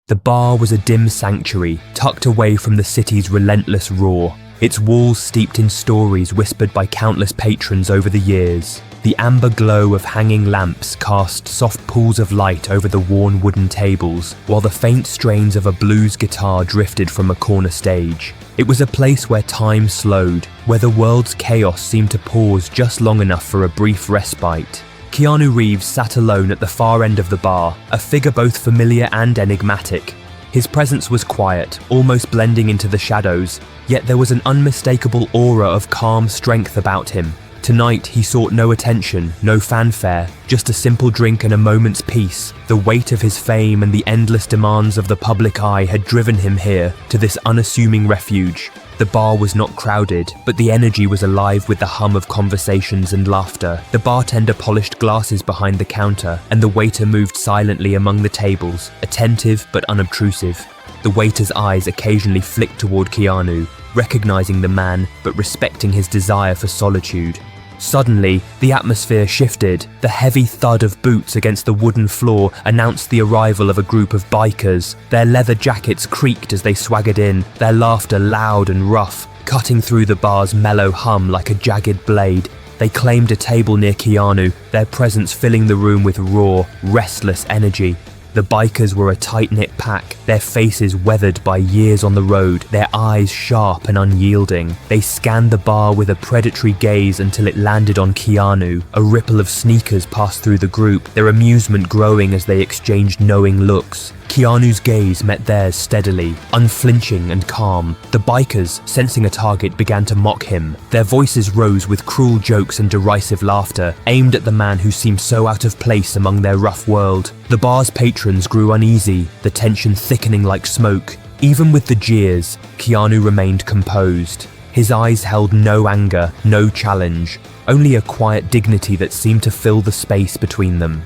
The bar was a dim sanctuary, tucked away from the city's relentless roar, its walls steeped in stories whispered by countless patrons over the years. The amber glow of hanging lamps cast soft pools of light over the worn wooden tables, while the faint strains of a blues guitar drifted from a corner stage. It was a place where time slowed, where the world's chaos seemed to pause just long enough for a brief respite. Keanu Reeves sat alone at the far end of the bar, a figure both familiar and enigmatic. His presence was quiet, almost blending into the shadows, yet there was an unmistakable aura of calm strength about him. Tonight he sought no attention, no fanfare, just a simple drink and a moment's peace. The weight of his fame and the endless demands of the public eye had driven him here, to this unassuming refuge. The bar was not crowded, but the energy was alive with the hum of conversations and laughter. The bartender polished glasses behind the counter, and the waiter moved silently among the tables, attentive but unobtrusive. The waiter's eyes occasionally flicked toward Keanu, recognizing the man but respecting his desire for solitude. Suddenly, the atmosphere shifted. The heavy thud of boots against the wooden floor announced the arrival of a group of bikers. Their leather jackets creaked as they swaggered in, their laughter loud and rough, cutting through the bar's mellow hum like a jagged blade. They claimed a table near Keanu, their presence filling the room with raw, restless energy. The bikers were a tight-knit pack, their faces weathered by years on the road, their eyes sharp and unyielding. They scanned the bar with a predatory gaze until it landed on Keanu. A ripple of sneakers passed through the group, their amusement growing as they exchanged knowing looks. Keanu's gaze met theirs steadily, unflinching and calm. The bikers, sensing a target, began to mock him. Their voices rose with cruel jokes and derisive laughter, aimed at the man who seemed so out of place among their rough world. The bar's patrons grew uneasy, the tension thickening like smoke. Even with the jeers, Keanu remained composed. His eyes held no anger, no challenge, only a quiet dignity that seemed to fill the space between them.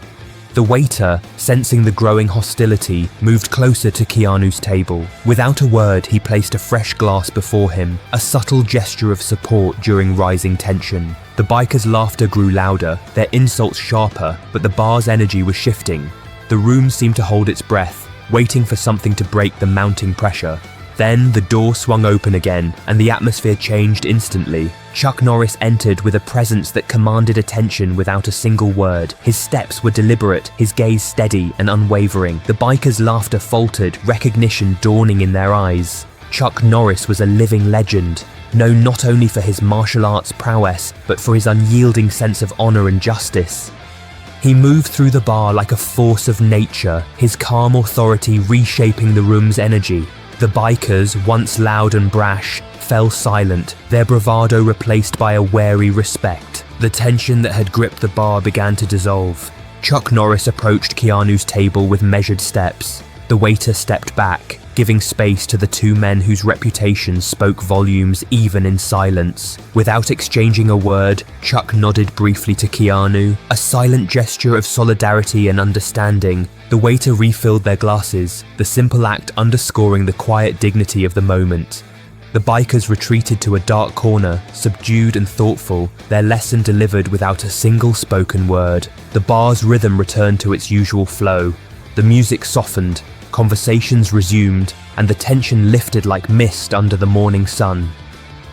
The waiter, sensing the growing hostility, moved closer to Keanu's table. Without a word, he placed a fresh glass before him, a subtle gesture of support during rising tension. The bikers' laughter grew louder, their insults sharper, but the bar's energy was shifting. The room seemed to hold its breath, waiting for something to break the mounting pressure. Then the door swung open again, and the atmosphere changed instantly. Chuck Norris entered with a presence that commanded attention without a single word. His steps were deliberate, his gaze steady and unwavering. The bikers' laughter faltered, recognition dawning in their eyes. Chuck Norris was a living legend, known not only for his martial arts prowess, but for his unyielding sense of honor and justice. He moved through the bar like a force of nature, his calm authority reshaping the room's energy. The bikers, once loud and brash, fell silent, their bravado replaced by a wary respect. The tension that had gripped the bar began to dissolve. Chuck Norris approached Keanu's table with measured steps. The waiter stepped back, giving space to the two men whose reputations spoke volumes even in silence. Without exchanging a word, Chuck nodded briefly to Keanu, a silent gesture of solidarity and understanding. The waiter refilled their glasses, the simple act underscoring the quiet dignity of the moment. The bikers retreated to a dark corner, subdued and thoughtful, their lesson delivered without a single spoken word. The bar's rhythm returned to its usual flow. The music softened, conversations resumed, and the tension lifted like mist under the morning sun.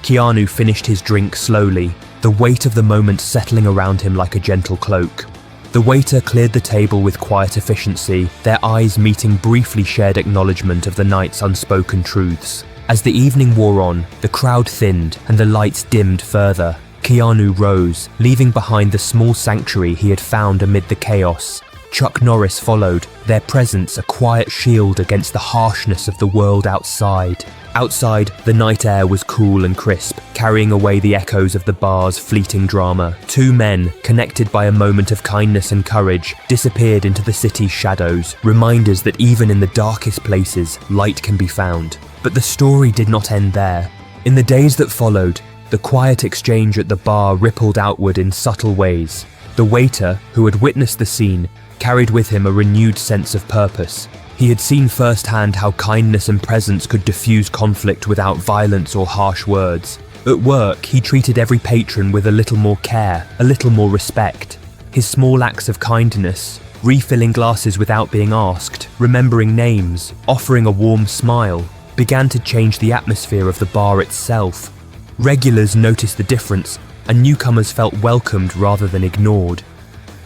Keanu finished his drink slowly, the weight of the moment settling around him like a gentle cloak. The waiter cleared the table with quiet efficiency, their eyes meeting briefly shared acknowledgement of the night's unspoken truths. As the evening wore on, the crowd thinned and the lights dimmed further. Keanu rose, leaving behind the small sanctuary he had found amid the chaos. Chuck Norris followed, their presence a quiet shield against the harshness of the world outside. Outside, the night air was cool and crisp, carrying away the echoes of the bar's fleeting drama. Two men, connected by a moment of kindness and courage, disappeared into the city's shadows, reminders that even in the darkest places, light can be found. But the story did not end there. In the days that followed, the quiet exchange at the bar rippled outward in subtle ways. The waiter, who had witnessed the scene, carried with him a renewed sense of purpose. He had seen firsthand how kindness and presence could diffuse conflict without violence or harsh words. At work, he treated every patron with a little more care, a little more respect. His small acts of kindness, refilling glasses without being asked, remembering names, offering a warm smile, began to change the atmosphere of the bar itself. Regulars noticed the difference, and newcomers felt welcomed rather than ignored.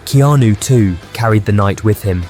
Keanu, too, carried the night with him.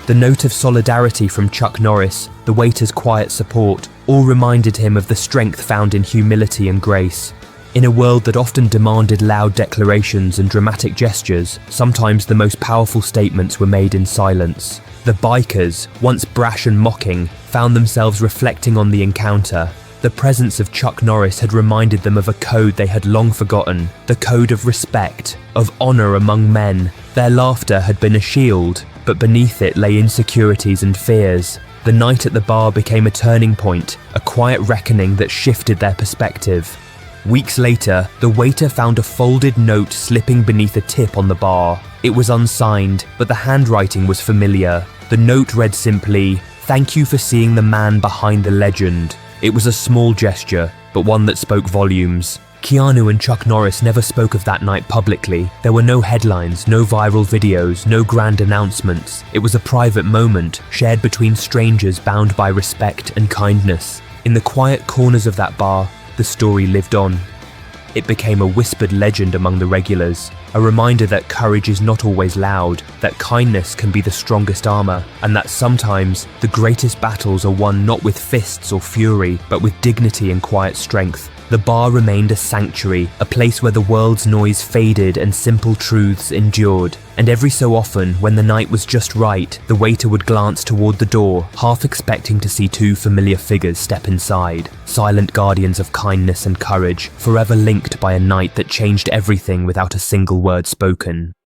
The note of solidarity from Chuck Norris, the waiter's quiet support, all reminded him of the strength found in humility and grace. In a world that often demanded loud declarations and dramatic gestures, sometimes the most powerful statements were made in silence. The bikers, once brash and mocking, found themselves reflecting on the encounter. The presence of Chuck Norris had reminded them of a code they had long forgotten, the code of respect, of honor among men. Their laughter had been a shield, but beneath it lay insecurities and fears. The night at the bar became a turning point, a quiet reckoning that shifted their perspective. Weeks later, the waiter found a folded note slipping beneath a tip on the bar. It was unsigned, but the handwriting was familiar. The note read simply, "Thank you for seeing the man behind the legend." It was a small gesture, but one that spoke volumes. Keanu and Chuck Norris never spoke of that night publicly. There were no headlines, no viral videos, no grand announcements. It was a private moment, shared between strangers bound by respect and kindness. In the quiet corners of that bar, the story lived on. It became a whispered legend among the regulars, a reminder that courage is not always loud, that kindness can be the strongest armor, and that sometimes the greatest battles are won not with fists or fury, but with dignity and quiet strength. The bar remained a sanctuary, a place where the world's noise faded and simple truths endured. And every so often, when the night was just right, the waiter would glance toward the door, half expecting to see two familiar figures step inside, silent guardians of kindness and courage, forever linked by a night that changed everything without a single word spoken.